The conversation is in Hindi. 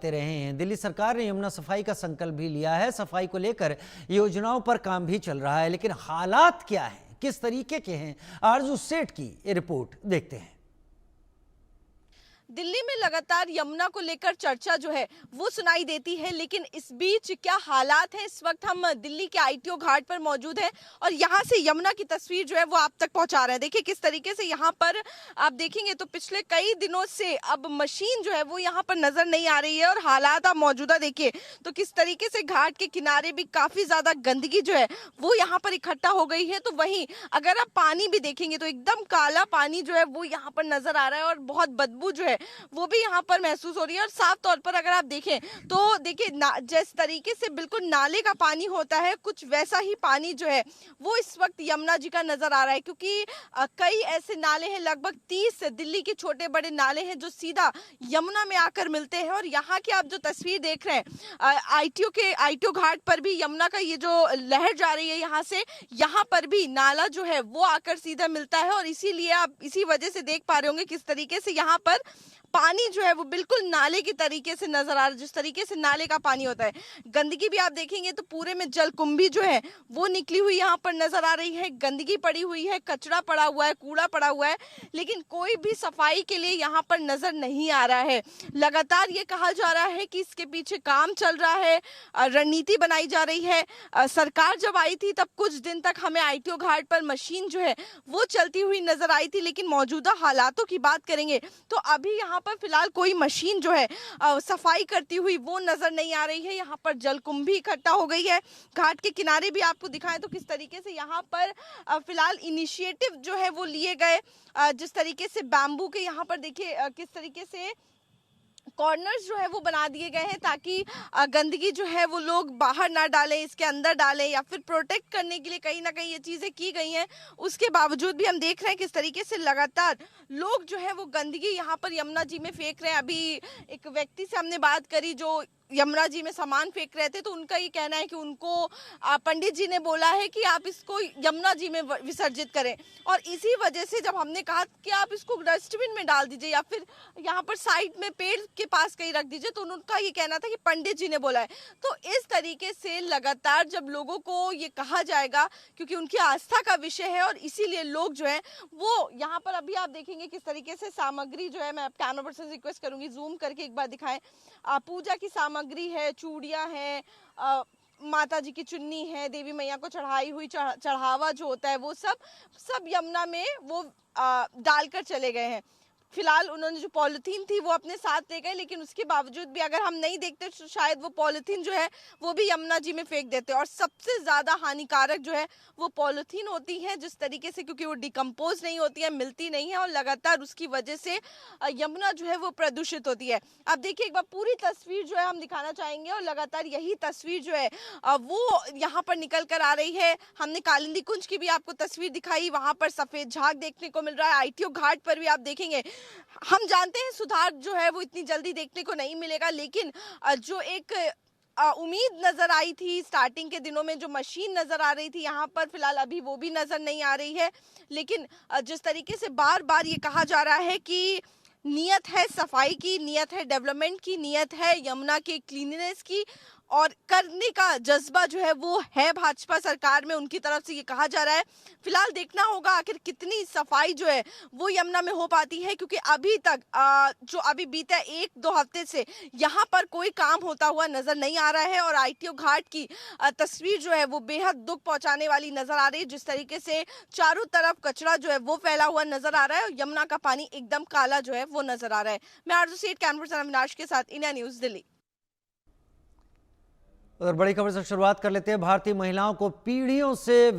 रहे हैं। दिल्ली सरकार ने यमुना सफाई का संकल्प भी लिया है। सफाई को लेकर योजनाओं पर काम भी चल रहा है, लेकिन हालात क्या हैं, किस तरीके के हैं, आरजू सेठ की ये रिपोर्ट देखते हैं। दिल्ली में लगातार यमुना को लेकर चर्चा जो है वो सुनाई देती है, लेकिन इस बीच क्या हालात हैं। इस वक्त हम दिल्ली के आईटीओ घाट पर मौजूद हैं और यहाँ से यमुना की तस्वीर जो है वो आप तक पहुँचा रहे हैं। देखिए किस तरीके से यहाँ पर आप देखेंगे तो पिछले कई दिनों से अब मशीन जो है वो यहाँ पर नजर नहीं आ रही है और हालात आप मौजूदा देखिए तो किस तरीके से घाट के किनारे भी काफी ज्यादा गंदगी जो है वो यहाँ पर इकट्ठा हो गई है। तो वहीं अगर आप पानी भी देखेंगे तो एकदम काला पानी जो है वो यहाँ पर नजर आ रहा है और बहुत बदबू जो है वो भी यहाँ पर महसूस हो रही है। और साफ तौर पर अगर आप देखें तो देखिए जिस तरीके से बिल्कुल नाले का पानी होता है, कुछ वैसा ही पानी जो है वो इस वक्त यमुना जी का नजर आ रहा है, क्योंकि कई ऐसे नाले हैं, लगभग 30 दिल्ली के छोटे बड़े नाले हैं जो सीधा यमुना में आकर मिलते हैं। और यहाँ की आप जो तस्वीर देख रहे हैं आईटीओ घाट पर भी यमुना का ये जो लहर जा रही है यहाँ पर भी नाला जो है वो आकर सीधा मिलता है। और इसीलिए आप इसी वजह से देख पा रहे होंगे किस तरीके से यहाँ पर पानी जो है वो बिल्कुल नाले की तरीके से नजर आ रहा है, जिस तरीके से नाले का पानी होता है। गंदगी भी आप देखेंगे तो पूरे में जलकुंभी जो है वो निकली हुई यहाँ पर नजर आ रही है। गंदगी पड़ी हुई है, कचरा पड़ा हुआ है, कूड़ा पड़ा हुआ है, लेकिन कोई भी सफाई के लिए यहाँ पर नजर नहीं आ रहा है। लगातार ये कहा जा रहा है कि इसके पीछे काम चल रहा है, रणनीति बनाई जा रही है। सरकार जब आई थी तब कुछ दिन तक हमें आईटीओ घाट पर मशीन जो है वो चलती हुई नजर आई थी, लेकिन मौजूदा हालातों की बात करेंगे तो अभी यहाँ पर फिलहाल कोई मशीन जो है सफाई करती हुई वो नजर नहीं आ रही है। यहाँ पर जलकुंभी इकट्ठा हो गई है। घाट के किनारे भी आपको दिखाएं तो किस तरीके से यहाँ पर फिलहाल इनिशिएटिव जो है वो लिए गए, जिस तरीके से बैम्बू के यहाँ पर देखिए किस तरीके से कॉर्नर्स जो है वो बना दिए गए हैं ताकि गंदगी जो है वो लोग बाहर ना डालें, इसके अंदर डालें, या फिर प्रोटेक्ट करने के लिए कहीं ना कहीं ये चीज़ें की गई हैं। उसके बावजूद भी हम देख रहे हैं किस तरीके से लगातार लोग जो है वो गंदगी यहाँ पर यमुना जी में फेंक रहे हैं। अभी एक व्यक्ति से हमने बात करी जो यमुना जी में सामान फेंक रहे थे, तो उनका ये कहना है कि उनको पंडित जी ने बोला है कि आप इसको यमुना जी में विसर्जित करें। और इसी वजह से जब हमने कहा कि आप इसको डस्टबिन में डाल दीजिए या फिर यहाँ पर साइड में पेड़ के पास कहीं रख दीजिए, तो उनका ये कहना था कि पंडित जी ने बोला है। तो इस तरीके से लगातार जब लोगों को ये कहा जाएगा, क्योंकि उनकी आस्था का विषय है और इसीलिए लोग जो है वो यहाँ पर अभी आप देखेंगे किस तरीके से सामग्री जो है, मैं कैमरा पर्सन से रिक्वेस्ट करूंगी जूम करके एक बार दिखाएं। पूजा की सामग्री है, चूड़ियां हैं, माता जी की चुन्नी है, देवी मैया को चढ़ाई हुई चढ़ावा जो होता है वो सब यमुना में वो डालकर चले गए हैं। फिलहाल उन्होंने जो पॉलिथीन थी वो अपने साथ ले गए, लेकिन उसके बावजूद भी अगर हम नहीं देखते तो शायद वो पॉलिथीन जो है वो भी यमुना जी में फेंक देते। और सबसे ज़्यादा हानिकारक जो है वो पॉलिथीन होती है, जिस तरीके से, क्योंकि वो डिकम्पोज नहीं होती है, मिलती नहीं है और लगातार उसकी वजह से यमुना जो है वो प्रदूषित होती है। अब देखिए एक बार पूरी तस्वीर जो है हम दिखाना चाहेंगे और लगातार यही तस्वीर जो है वो यहाँ पर निकल कर आ रही है। हमने कालिंदी कुंज की भी आपको तस्वीर दिखाई, वहाँ पर सफ़ेद झाग देखने को मिल रहा है। आईटीओ घाट पर भी आप देखेंगे, हम जानते हैं सुधार जो है वो इतनी जल्दी देखने को नहीं मिलेगा, लेकिन जो एक उम्मीद नजर आई थी स्टार्टिंग के दिनों में, जो मशीन नजर आ रही थी यहाँ पर, फिलहाल अभी वो भी नजर नहीं आ रही है। लेकिन जिस तरीके से बार बार ये कहा जा रहा है कि नियत है सफाई की, नियत है डेवलपमेंट की, नियत है यमुना के क्लीननेस की, और करने का जज्बा जो है वो है भाजपा सरकार में, उनकी तरफ से ये कहा जा रहा है। फिलहाल देखना होगा आखिर कितनी सफाई जो है वो यमुना में हो पाती है, क्योंकि अभी तक जो अभी बीते 1-2 हफ्ते से यहाँ पर कोई काम होता हुआ नजर नहीं आ रहा है। और आईटीओ घाट की तस्वीर जो है वो बेहद दुख पहुंचाने वाली नजर आ रही है, जिस तरीके से चारों तरफ कचरा जो है वो फैला हुआ नजर आ रहा है और यमुना का पानी एकदम काला जो है वो नजर आ रहा है। मैं आरजू सेठ, कैमरा पर्सन अविनाश के साथ, इंडिया न्यूज दिल्ली। और बड़ी खबर से शुरुआत कर लेते हैं। भारतीय महिलाओं को पीढ़ियों से